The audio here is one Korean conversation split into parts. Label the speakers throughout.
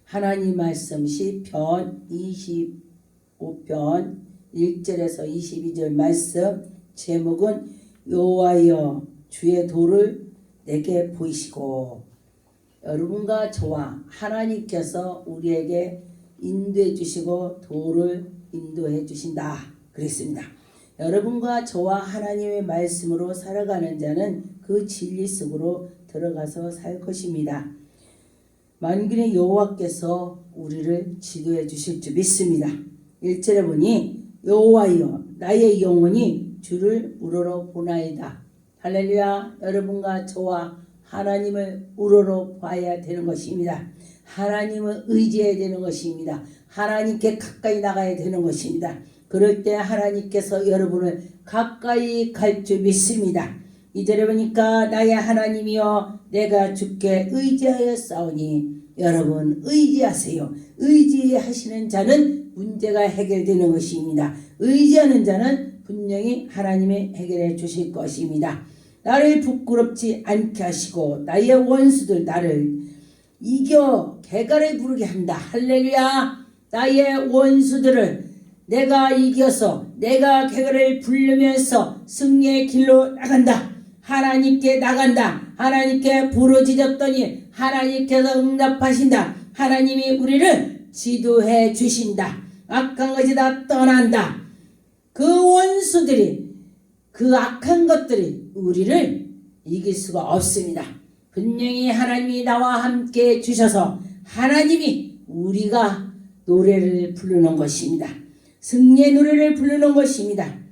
Speaker 1: 하나님 말씀 시편 25편 1절에서 22절 말씀 제목은 여호와여 주의 도를 내게 보이시고, 여러분과 저와 하나님께서 우리에게 인도해 주시고 도를 인도해 주신다 그랬습니다. 여러분과 저와 하나님의 말씀으로 살아가는 자는 그 진리 속으로 들어가서 살 것입니다. 만군의 여호와께서 우리를 지도해 주실 줄 믿습니다. 1절에 보니 여호와여 나의 영혼이 주를 우러러 보나이다. 할렐루야. 여러분과 저와 하나님을 우러러 봐야 되는 것입니다. 하나님을 의지해야 되는 것입니다. 하나님께 가까이 나가야 되는 것입니다. 그럴 때 하나님께서 여러분을 가까이 갈 줄 믿습니다. 2절에 보니까 나의 하나님이여 내가 주께 의지하여 싸우니, 여러분 의지하세요. 의지하시는 자는 문제가 해결되는 것입니다. 의지하는 자는 분명히 하나님이 해결해 주실 것입니다. 나를 부끄럽지 않게 하시고 나의 원수들 나를 이겨 개갈에 부르게 한다. 할렐루야. 나의 원수들을 내가 이겨서 내가 개갈을 부르면서 승리의 길로 나간다. 하나님께 나간다. 하나님께 부르짖었더니 하나님께서 응답하신다. 하나님이 우리를 지도해 주신다. 악한 것이 다 떠난다. 그 원수들이, 그 악한 것들이 우리를 이길 수가 없습니다. 분명히 하나님이 나와 함께 주셔서 하나님이 우리가 노래를 부르는 것입니다. 승리의 노래를 부르는 것입니다.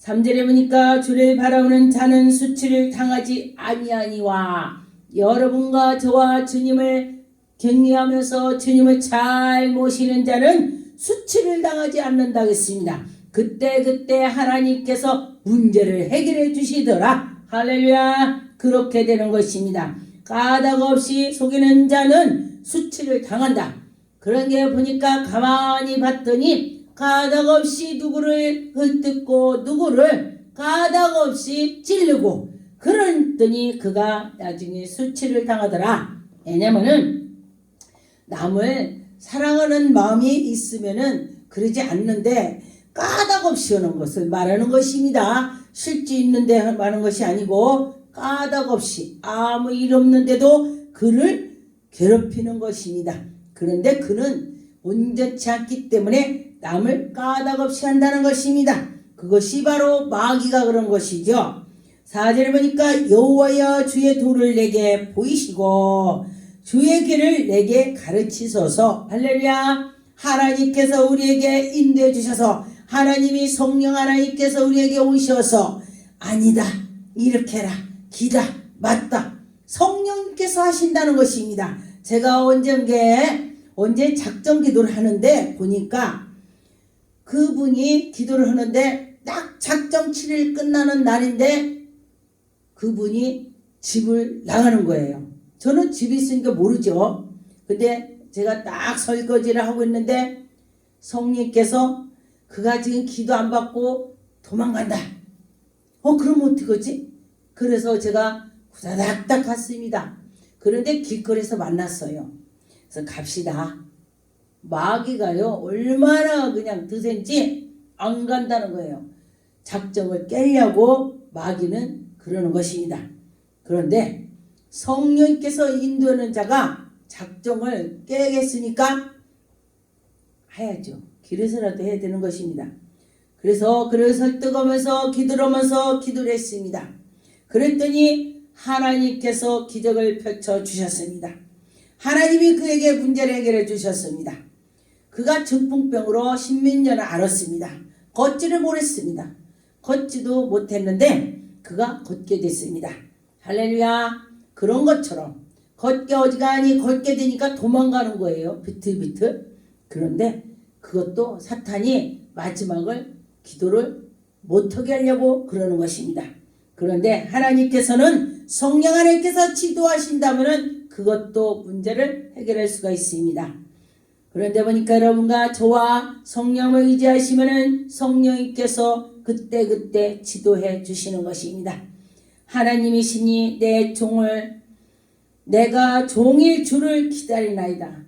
Speaker 1: 3절에 보니까 주를 바라보는 자는 수치를 당하지 아니하니와, 여러분과 저와 주님을 경외하면서 주님을 잘 모시는 자는 수치를 당하지 않는다고 했습니다. 그때 하나님께서 문제를 해결해 주시더라. 할렐루야. 그렇게 되는 것입니다. 까닭 없이 속이는 자는 수치를 당한다. 그런 게 보니까 가만히 봤더니 까닭 없이 누구를 헐뜯고 누구를 까닭 없이 찌르고 그랬더니 그가 나중에 수치를 당하더라. 왜냐면은 남을 사랑하는 마음이 있으면은 그러지 않는데 까닭 없이 하는 것을 말하는 것입니다. 실제 있는데 말하는 것이 아니고 까닭 없이 아무 일 없는데도 그를 괴롭히는 것입니다. 그런데 그는 온전치 않기 때문에 남을 까닭 없이 한다는 것입니다. 그것이 바로 마귀가 그런 것이죠. 4절에 보니까 여호와여 주의 도를 내게 보이시고 주의 길을 내게 가르치소서. 할렐루야. 하나님께서 우리에게 인도해 주셔서, 하나님이 성령 하나님께서 우리에게 오셔서 아니다 이렇게 해라 기다 맞다 성령께서 하신다는 것입니다. 제가 언제 작정 기도를 하는데 보니까 그분이 기도를 하는데 딱 작정 7일 끝나는 날인데 그분이 집을 나가는 거예요. 저는 집이 있으니까 모르죠. 근데 제가 딱 설거지를 하고 있는데 성령께서 그가 지금 기도 안 받고 도망간다. 그러면 어떡하지? 그래서 제가 후다닥 갔습니다. 그런데 길거리에서 만났어요. 그래서 갑시다. 마귀가요 얼마나 그냥 드센지 안 간다는 거예요. 작정을 깨려고 마귀는 그러는 것입니다. 그런데 성령께서 인도하는 자가 작정을 깨겠으니까 해야죠. 길에서라도 해야 되는 것입니다. 그래서 그를 설득하면서 기도를 했습니다. 그랬더니 하나님께서 기적을 펼쳐 주셨습니다. 하나님이 그에게 문제를 해결해 주셨습니다. 그가 중풍병으로 십몇 년을 앓았습니다. 걷지를 못했습니다. 걷지도 못했는데 그가 걷게 됐습니다. 할렐루야. 그런 것처럼 걷게 어지간히 걷게 되니까 도망가는 거예요. 비틀비틀. 그런데 그것도 사탄이 마지막을 기도를 못하게 하려고 그러는 것입니다. 그런데 하나님께서는 성령 하나님께서 지도하신다면 그것도 문제를 해결할 수가 있습니다. 그런데 보니까 여러분과 저와 성령을 의지하시면 성령님께서 그때 지도해 주시는 것입니다. 하나님이시니 내가 종일 주를 기다리나이다.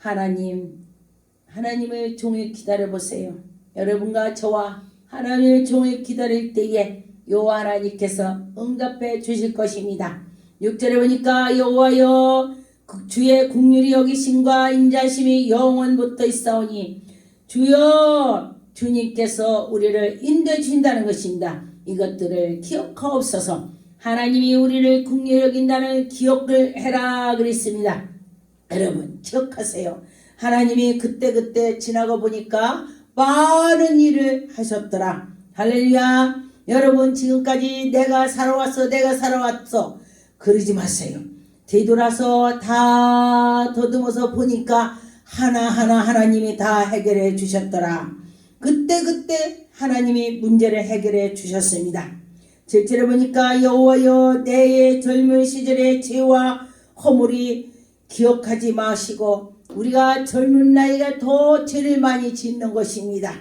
Speaker 1: 하나님을 종일 기다려보세요. 여러분과 저와 하나님을 종일 기다릴 때에 여호와 하나님께서 응답해 주실 것입니다. 6절에 보니까 여호와여 주의 국률이 여기심과 인자심이 영원부터 있사오니 주여 주님께서 우리를 인도해 주신다는 것입니다. 이것들을 기억하옵소서. 하나님이 우리를 국률 여긴다는 기억을 해라 그랬습니다. 여러분 기억하세요. 하나님이 그때 지나고 보니까 많은 일을 하셨더라. 할렐루야. 여러분 지금까지 내가 살아왔어 그러지 마세요. 뒤돌아서 다 더듬어서 보니까 하나하나 하나님이 다 해결해 주셨더라. 그때 하나님이 문제를 해결해 주셨습니다. 7절에 보니까 여호와여 내 젊은 시절의 죄와 허물이 기억하지 마시고 우리가 젊은 나이가 더 죄를 많이 짓는 것입니다.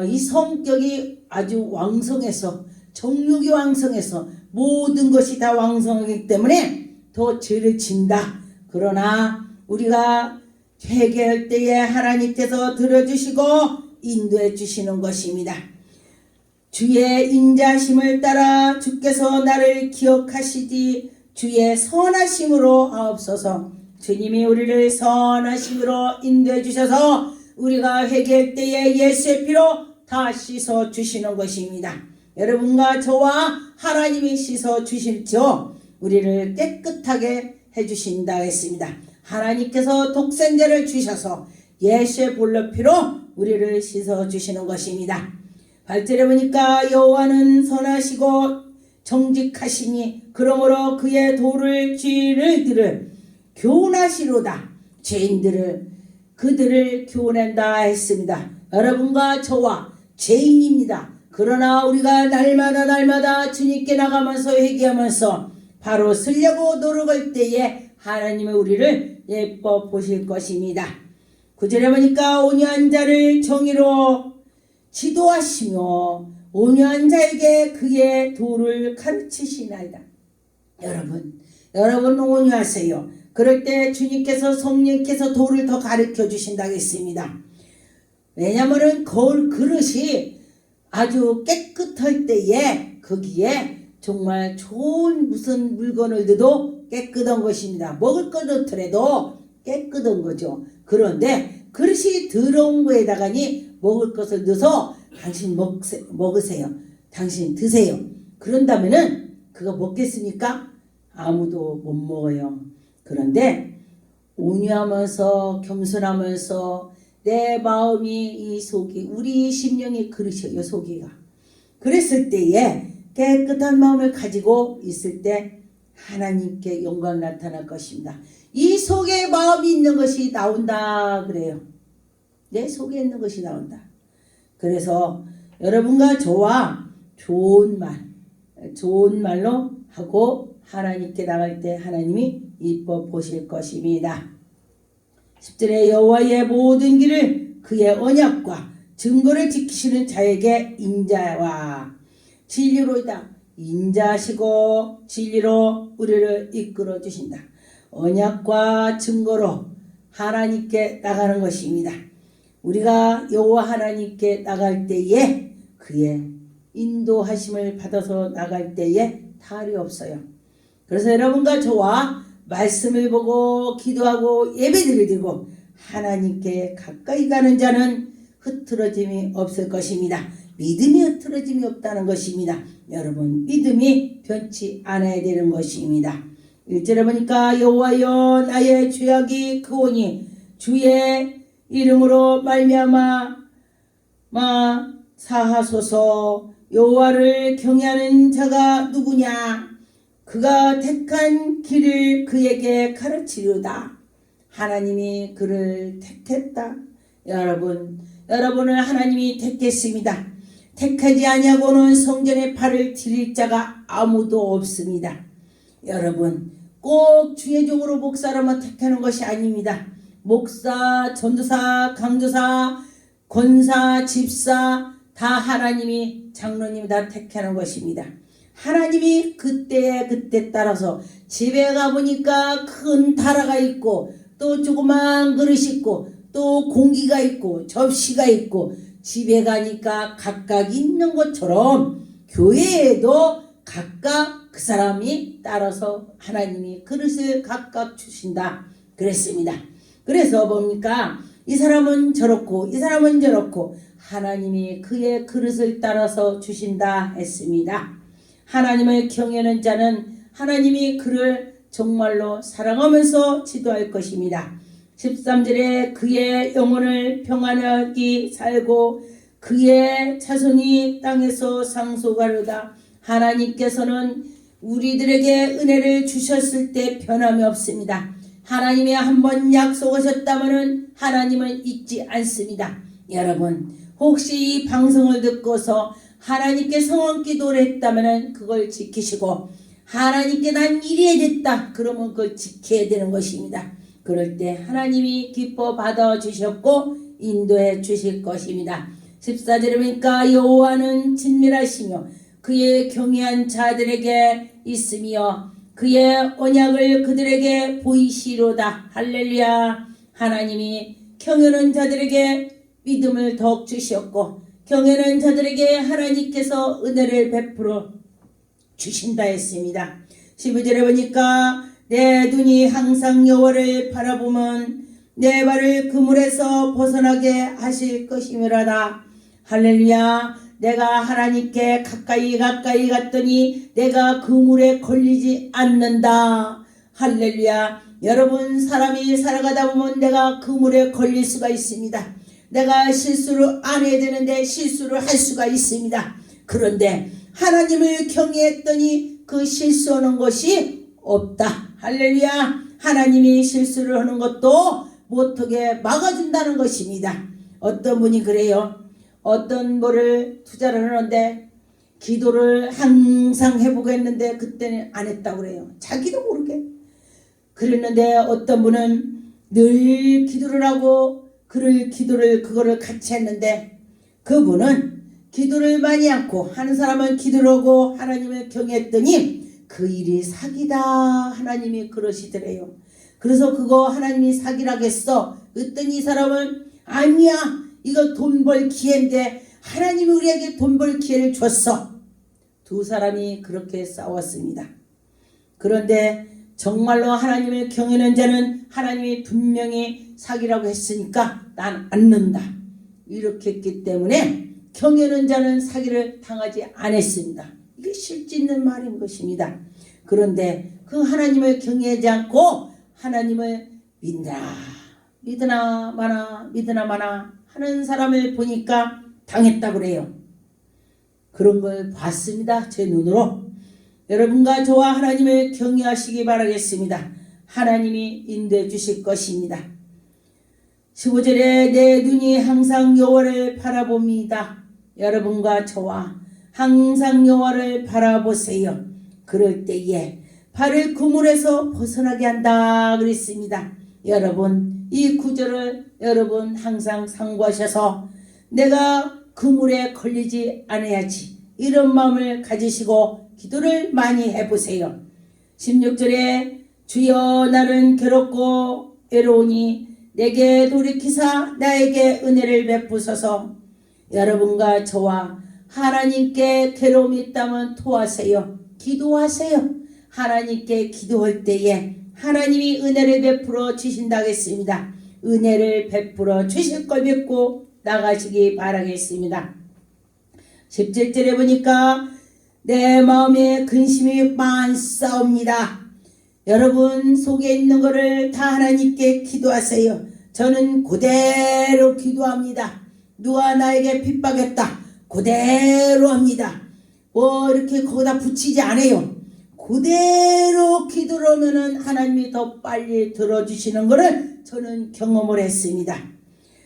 Speaker 1: 이 성격이 아주 왕성해서 정욕이 왕성해서 모든 것이 다 왕성하기 때문에 더 죄를 진다. 그러나 우리가 회개할 때에 하나님께서 들어주시고 인도해 주시는 것입니다. 주의 인자심을 따라 주께서 나를 기억하시지 주의 선하심으로 하옵소서. 주님이 우리를 선하심으로 인도해 주셔서 우리가 회개할 때에 예수의 피로 다 씻어 주시는 것입니다. 여러분과 저와 하나님이 씻어 주실지어 우리를 깨끗하게 해주신다 했습니다. 하나님께서 독생자를 주셔서 예수의 볼로 피로 우리를 씻어 주시는 것입니다. 8절에 보니까 여호와는 선하시고 정직하시니 그러므로 그의 도를 죄인을 들을 교훈하시로다. 그들을 교훈한다 했습니다. 여러분과 저와 죄인입니다. 그러나 우리가 날마다 주님께 나가면서 회개하면서 바로 쓰려고 노력할 때에 하나님은 우리를 예뻐 보실 것입니다. 9절에 보니까 온유한 자를 정의로 지도하시며 온유한 자에게 그의 도를 가르치시나이다. 여러분 온유하세요. 그럴 때 주님께서 성령께서 도를 더 가르쳐 주신다고 했습니다. 왜냐하면 그릇이 아주 깨끗할 때에 거기에 정말 좋은 무슨 물건을 넣어도 깨끗한 것입니다. 먹을 것 넣더라도 깨끗한 거죠. 그런데 그릇이 더러운 거에다가니 먹을 것을 넣어서 당신 먹으세요. 당신 드세요. 그런다면은 그거 먹겠습니까? 아무도 못 먹어요. 그런데 온유하면서 겸손하면서 내 마음이 이 속이 우리 심령이 그릇이에요. 속이가. 그랬을 때에 깨끗한 마음을 가지고 있을 때 하나님께 영광 나타날 것입니다. 이 속에 마음이 있는 것이 나온다 그래요. 내 속에 있는 것이 나온다. 그래서 여러분과 저와 좋은 말로 하고 하나님께 나갈 때 하나님이 이뻐 보실 것입니다. 10절에 여호와의 모든 길을 그의 언약과 증거를 지키시는 자에게 인자와 진리로이다. 인자하시고 진리로 우리를 이끌어 주신다. 언약과 증거로 하나님께 나가는 것입니다. 우리가 여호와 하나님께 나갈 때에 그의 인도하심을 받아서 나갈 때에 탈이 없어요. 그래서 여러분과 저와 말씀을 보고 기도하고 예배드리고 드리고 하나님께 가까이 가는 자는 흐트러짐이 없을 것입니다. 믿음이 흐트러짐이 없다는 것입니다. 여러분 믿음이 변치 않아야 되는 것입니다. 1절에 보니까 여호와여 나의 죄악이 크오니 주의 이름으로 말미암아 사하소서. 여호와를 경외하는 자가 누구냐? 그가 택한 길을 그에게 가르치리로다. 하나님이 그를 택했다. 여러분을 하나님이 택했습니다. 택하지 아니하고는 성전에 발을 들일 자가 아무도 없습니다. 여러분 꼭 주의 종으로 목사라만 택하는 것이 아닙니다. 목사, 전도사, 강도사, 권사, 집사 다 하나님이 장로님이 다 택하는 것입니다. 하나님이 그때 따라서 집에 가보니까 큰 다라가 있고 또 조그만 그릇 있고 또 공기가 있고 접시가 있고 집에 가니까 각각 있는 것처럼 교회에도 각각 그 사람이 따라서 하나님이 그릇을 각각 주신다 그랬습니다. 그래서 뭡니까? 이 사람은 저렇고 이 사람은 저렇고 하나님이 그의 그릇을 따라서 주신다 했습니다. 하나님을 경외하는 자는 하나님이 그를 정말로 사랑하면서 지도할 것입니다. 13절에 그의 영혼을 평안하게 살고 그의 자손이 땅에서 상속하려다. 하나님께서는 우리들에게 은혜를 주셨을 때 변함이 없습니다. 하나님이 한번 약속하셨다면 하나님은 잊지 않습니다. 여러분 혹시 이 방송을 듣고서 하나님께 성원 기도를 했다면 그걸 지키시고 하나님께 난 이래야 됐다 그러면 그걸 지켜야 되는 것입니다. 그럴 때 하나님이 기뻐 받아주셨고 인도해 주실 것입니다. 14절에 보니까 여호와는 친밀하시며 그의 경외한 자들에게 있으며 그의 언약을 그들에게 보이시로다. 할렐루야. 하나님이 경외하는 자들에게 믿음을 더욱 주셨고 경외하는 자들에게 하나님께서 은혜를 베풀어 주신다 했습니다. 15절에 보니까 내 눈이 항상 여호와를 바라보면 내 발을 그물에서 벗어나게 하실 것이므로다. 할렐루야. 내가 하나님께 가까이 갔더니 내가 그물에 걸리지 않는다. 할렐루야. 여러분 사람이 살아가다 보면 내가 그물에 걸릴 수가 있습니다. 내가 실수를 안 해야 되는데 실수를 할 수가 있습니다. 그런데 하나님을 경외했더니 그 실수하는 것이 없다. 할렐루야. 하나님이 실수를 하는 것도 못하게 막아준다는 것입니다. 어떤 분이 그래요. 어떤 뭐를 투자를 하는데 기도를 항상 해보겠는데 그때는 안 했다고 그래요. 자기도 모르게. 그랬는데 어떤 분은 늘 기도를 하고 그거를 같이 했는데 그분은 기도를 많이 않고 하는 사람은 기도를 하고 하나님을 경외했더니 그 일이 사기다 하나님이 그러시더래요. 그래서 그거 하나님이 사기라겠어. 그랬더니 이 사람은 아니야 이거 돈 벌 기회인데 하나님이 우리에게 돈 벌 기회를 줬어. 두 사람이 그렇게 싸웠습니다. 그런데 정말로 하나님을 경외하는 자는 하나님이 분명히 사기라고 했으니까 난 않는다 이렇게 했기 때문에 경외하는 자는 사기를 당하지 않았습니다. 이게 실제 있는 말인 것입니다. 그런데 그 하나님을 경외하지 않고 하나님을 믿으나 마나 하는 사람을 보니까 당했다고 그래요. 그런 걸 봤습니다. 제 눈으로. 여러분과 저와 하나님을 경외하시기 바라겠습니다. 하나님이 인도해 주실 것입니다. 15절에 내 눈이 항상 여호와를 바라봅니다. 여러분과 저와 항상 여호와를 바라보세요. 그럴 때에 발을 그물에서 벗어나게 한다 그랬습니다. 여러분 이 구절을 여러분 항상 상고하셔서 내가 그물에 걸리지 않아야지 이런 마음을 가지시고 기도를 많이 해보세요. 16절에 주여 나는 괴롭고 외로우니 내게 돌이키사 나에게 은혜를 베푸소서. 여러분과 저와 하나님께 괴로움이 있다면 토하세요. 기도하세요. 하나님께 기도할 때에 하나님이 은혜를 베풀어 주신다겠습니다. 은혜를 베풀어 주실 걸 믿고 나가시기 바라겠습니다. 17절에 보니까 내 마음에 근심이 많사옵니다. 여러분 속에 있는 것을 다 하나님께 기도하세요. 저는 그대로 기도합니다. 누가 나에게 핍박했다. 그대로 합니다. 뭐 이렇게 거기다 붙이지 않아요. 그대로 기도를 하면은 하나님이 더 빨리 들어주시는 것을 저는 경험을 했습니다.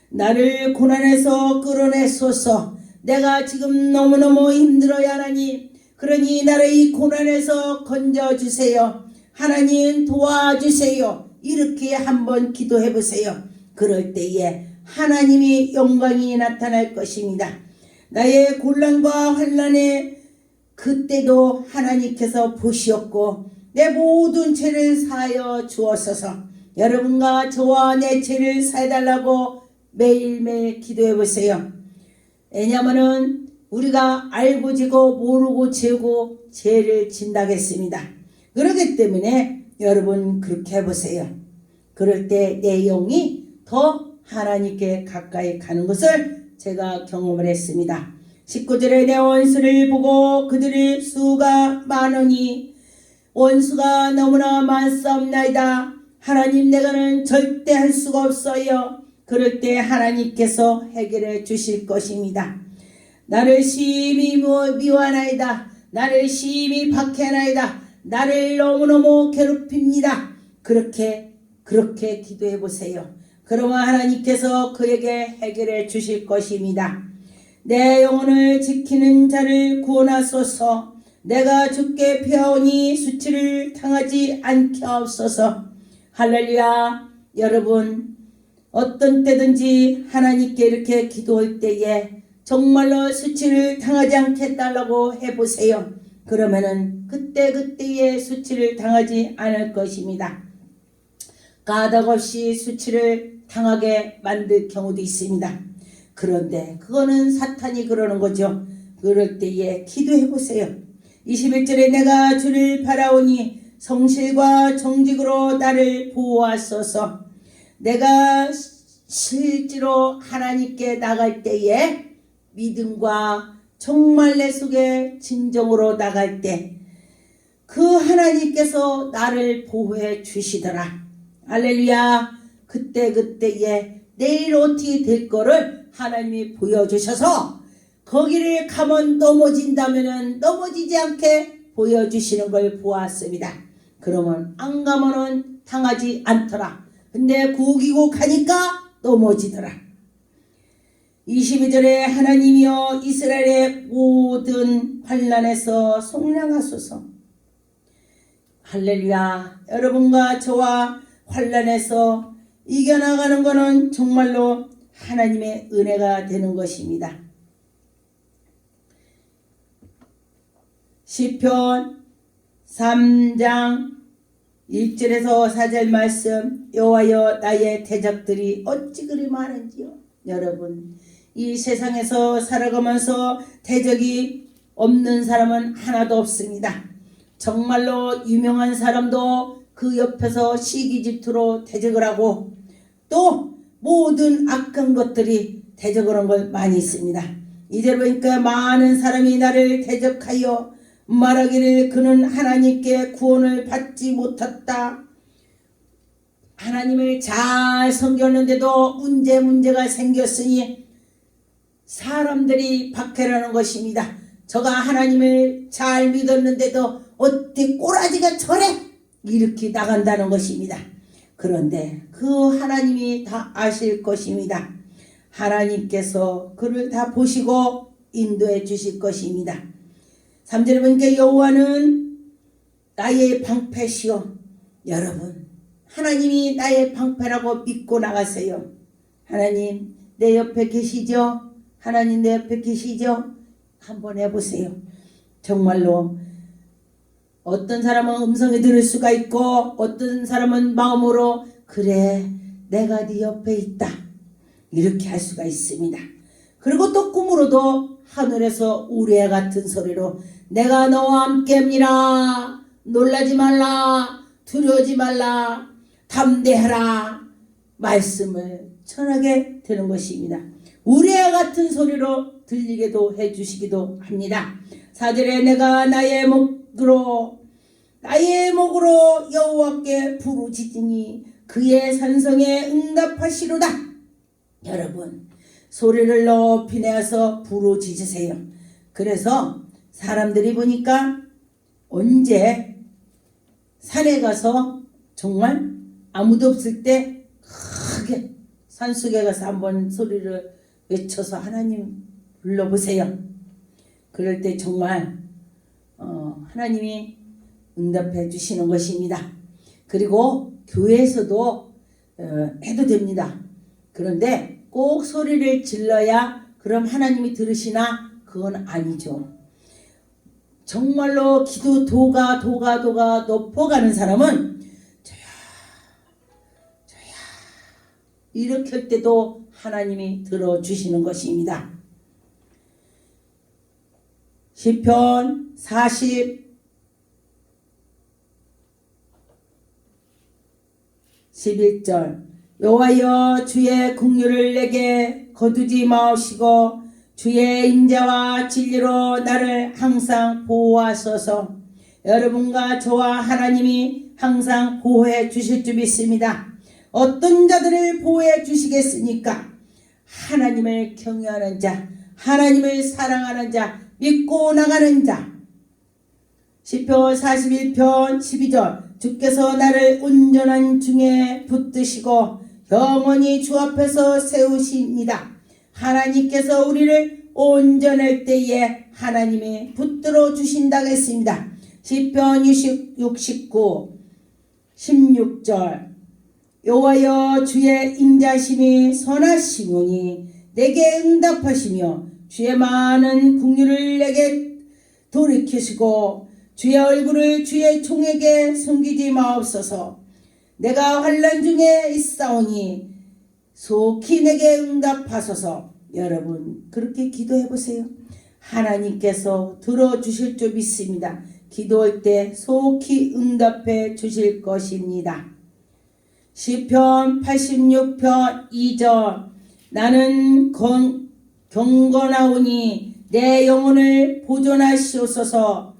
Speaker 1: 나를 고난에서 끌어내소서. 내가 지금 너무너무 힘들어요 하나님. 그러니 나를 이 고난에서 건져주세요. 하나님 도와주세요. 이렇게 한번 기도해 보세요. 그럴 때에 하나님이 영광이 나타날 것입니다. 나의 곤란과 환난에 그때도 하나님께서 보시었고 내 모든 죄를 사하여 주옵소서. 여러분과 저와 내 죄를 사해달라고 매일매일 기도해 보세요. 왜냐하면 우리가 알고 지고 모르고 지고 죄를 진다겠습니다. 그렇기 때문에 여러분 그렇게 해보세요. 그럴 때 내 영이 더 하나님께 가까이 가는 것을 제가 경험을 했습니다. 19절에 내 원수를 보고 그들의 수가 많으니 원수가 너무나 많사옵나이다. 하나님 내가는 절대 할 수가 없어요. 그럴 때 하나님께서 해결해 주실 것입니다. 나를 심히 미워하나이다. 나를 심히 박해하나이다. 나를 너무너무 괴롭힙니다. 그렇게 기도해 보세요. 그러면 하나님께서 그에게 해결해 주실 것입니다. 내 영혼을 지키는 자를 구원하소서. 내가 주께 피하오니 수치를 당하지 않게 하옵소서. 할렐루야. 여러분 어떤 때든지 하나님께 이렇게 기도할 때에 정말로 수치를 당하지 않게 해달라고 해보세요. 그러면은 그때의 수치를 당하지 않을 것입니다. 까닭없이 수치를 당하게 만들 경우도 있습니다. 그런데 그거는 사탄이 그러는 거죠. 그럴 때에 기도해 보세요. 21절에 내가 주를 바라오니 성실과 정직으로 나를 보호하소서. 내가 실제로 하나님께 나갈 때에 믿음과 정말 내 속에 진정으로 나갈 때 그 하나님께서 나를 보호해 주시더라. 할렐루야. 그때에 내일 어떻게 될 거를 하나님이 보여주셔서 거기를 가면 넘어진다면은 넘어지지 않게 보여주시는 걸 보았습니다. 그러면 안 가면은 당하지 않더라. 근데 구기고 가니까 넘어지더라. 22절에 하나님이여 이스라엘의 모든 환난에서 속량하소서. 할렐루야. 여러분과 저와 환난에서 이겨나가는 것은 정말로 하나님의 은혜가 되는 것입니다. 시편 3장 1절에서 4절 말씀. 여호와여 나의 대적들이 어찌 그리 많은지요. 여러분 이 세상에서 살아가면서 대적이 없는 사람은 하나도 없습니다. 정말로 유명한 사람도 그 옆에서 시기질투로 대적을 하고 또 모든 악한 것들이 대적을 한 걸 많이 있습니다. 이제 보니까 많은 사람이 나를 대적하여 말하기를 그는 하나님께 구원을 받지 못했다. 하나님을 잘 섬겼는데도 문제가 생겼으니 사람들이 박해라는 것입니다. 저가 하나님을 잘 믿었는데도 어떻게 꼬라지가 저래? 이렇게 나간다는 것입니다. 그런데 그 하나님이 다 아실 것입니다. 하나님께서 그를 다 보시고 인도해 주실 것입니다. 3절에 보니까 여호와는 나의 방패시오. 여러분 하나님이 나의 방패라고 믿고 나가세요. 하나님 내 옆에 계시죠? 하나님 내 옆에 계시죠? 한번 해보세요. 정말로 어떤 사람은 음성이 들을 수가 있고 어떤 사람은 마음으로 그래 내가 네 옆에 있다 이렇게 할 수가 있습니다. 그리고 또 꿈으로도 하늘에서 우레 같은 소리로 내가 너와 함께합니다. 놀라지 말라. 두려워하지 말라. 담대하라. 말씀을 전하게 되는 것입니다. 우레와 같은 소리로 들리게도 해주시기도 합니다. 4절에 내가 나의 목으로 여호와께 부르짖으니 그의 산성에 응답하시로다. 여러분 소리를 높이 내서 부르짖으세요. 그래서 사람들이 보니까 언제 산에 가서 정말 아무도 없을 때 크게 산속에 가서 한번 소리를 외쳐서 하나님 불러보세요. 그럴 때 정말 하나님이 응답해 주시는 것입니다. 그리고 교회에서도 해도 됩니다. 그런데 꼭 소리를 질러야 그럼 하나님이 들으시나? 그건 아니죠. 정말로 기도 도가 높아가는 사람은 일으킬 때도 하나님이 들어주시는 것입니다. 시편 11절 여호와여 주의 긍휼을 내게 거두지 마옵시고 주의 인자와 진리로 나를 항상 보호하소서. 여러분과 저와 하나님이 항상 보호해 주실 줄 믿습니다. 어떤 자들을 보호해 주시겠습니까? 하나님을 경외하는 자, 하나님을 사랑하는 자, 믿고 나가는 자. 시편 41편 12절 주께서 나를 온전한 중에 붙드시고 영원히 주 앞에서 세우십니다. 하나님께서 우리를 온전할 때에 하나님이 붙들어 주신다고 했습니다. 시편 69 16절 여호와여 주의 인자심이 선하시오니 내게 응답하시며 주의 많은 긍휼을 내게 돌이키시고 주의 얼굴을 주의 종에게 숨기지 마옵소서. 내가 환난 중에 있사오니 속히 내게 응답하소서. 여러분 그렇게 기도해 보세요. 하나님께서 들어주실 줄 믿습니다. 기도할 때 속히 응답해 주실 것입니다. 시편 86편 2절 나는 경건하오니 내 영혼을 보존하시옵소서.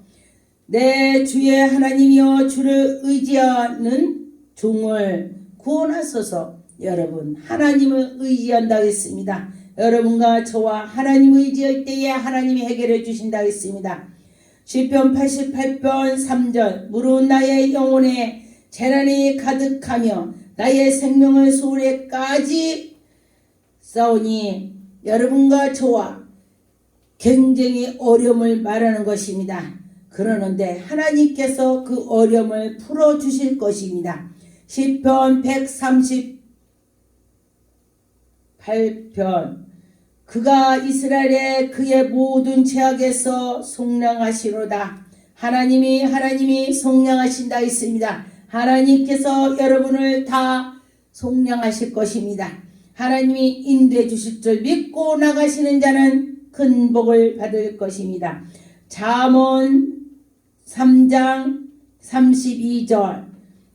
Speaker 1: 내 주의 하나님이여 주를 의지하는 종을 구원하소서. 여러분 하나님을 의지한다고 했습니다. 여러분과 저와 하나님 의지할 때에 하나님이 해결해 주신다고 했습니다. 시편 88편 3절 무릇 나의 영혼에 재난이 가득하며 나의 생명을 소울에까지 싸우니 여러분과 저와 굉장히 어려움을 말하는 것입니다. 그러는데 하나님께서 그 어려움을 풀어주실 것입니다. 시편 138편 그가 이스라엘의 그의 모든 죄악에서 속량하시로다. 하나님이 속량하신다 했습니다. 하나님께서 여러분을 다 속량하실 것입니다. 하나님이 인도해 주실 줄 믿고 나가시는 자는 큰 복을 받을 것입니다. 잠언 3장 32절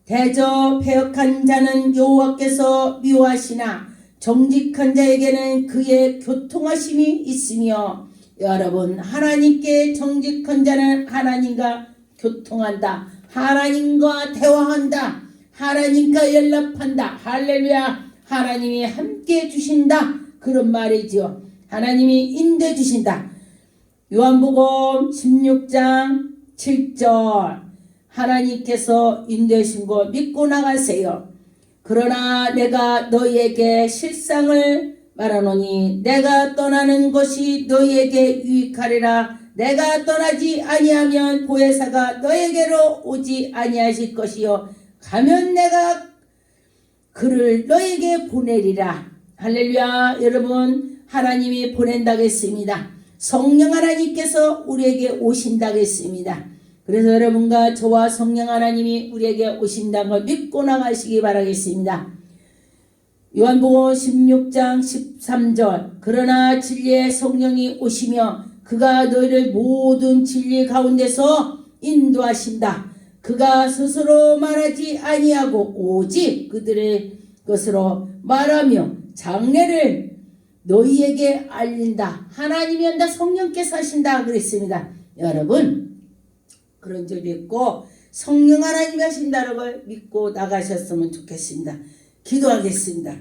Speaker 1: 대저 패역한 자는 여호와께서 미워하시나 정직한 자에게는 그의 교통하심이 있으며 여러분 하나님께 정직한 자는 하나님과 교통한다. 하나님과 대화한다. 하나님과 연락한다. 할렐루야. 하나님이 함께 주신다. 그런 말이지요. 하나님이 인도해 주신다. 요한복음 16장 7절 하나님께서 인도하신 거 믿고 나가세요. 그러나 내가 너희에게 실상을 말하노니 내가 떠나는 것이 너희에게 유익하리라. 내가 떠나지 아니하면 보혜사가 너에게로 오지 아니하실 것이요 가면 내가 그를 너에게 보내리라. 할렐루야. 여러분 하나님이 보낸다고 했습니다. 성령 하나님께서 우리에게 오신다고 했습니다. 그래서 여러분과 저와 성령 하나님이 우리에게 오신다는 걸 믿고 나가시기 바라겠습니다. 요한복음 16장 13절 그러나 진리의 성령이 오시며 그가 너희를 모든 진리 가운데서 인도하신다. 그가 스스로 말하지 아니하고 오직 그들의 것으로 말하며 장래를 너희에게 알린다. 하나님이 한다. 성령께서 하신다 그랬습니다. 여러분 그런 줄 믿고 성령 하나님이 하신다는 걸 믿고 나가셨으면 좋겠습니다. 기도하겠습니다.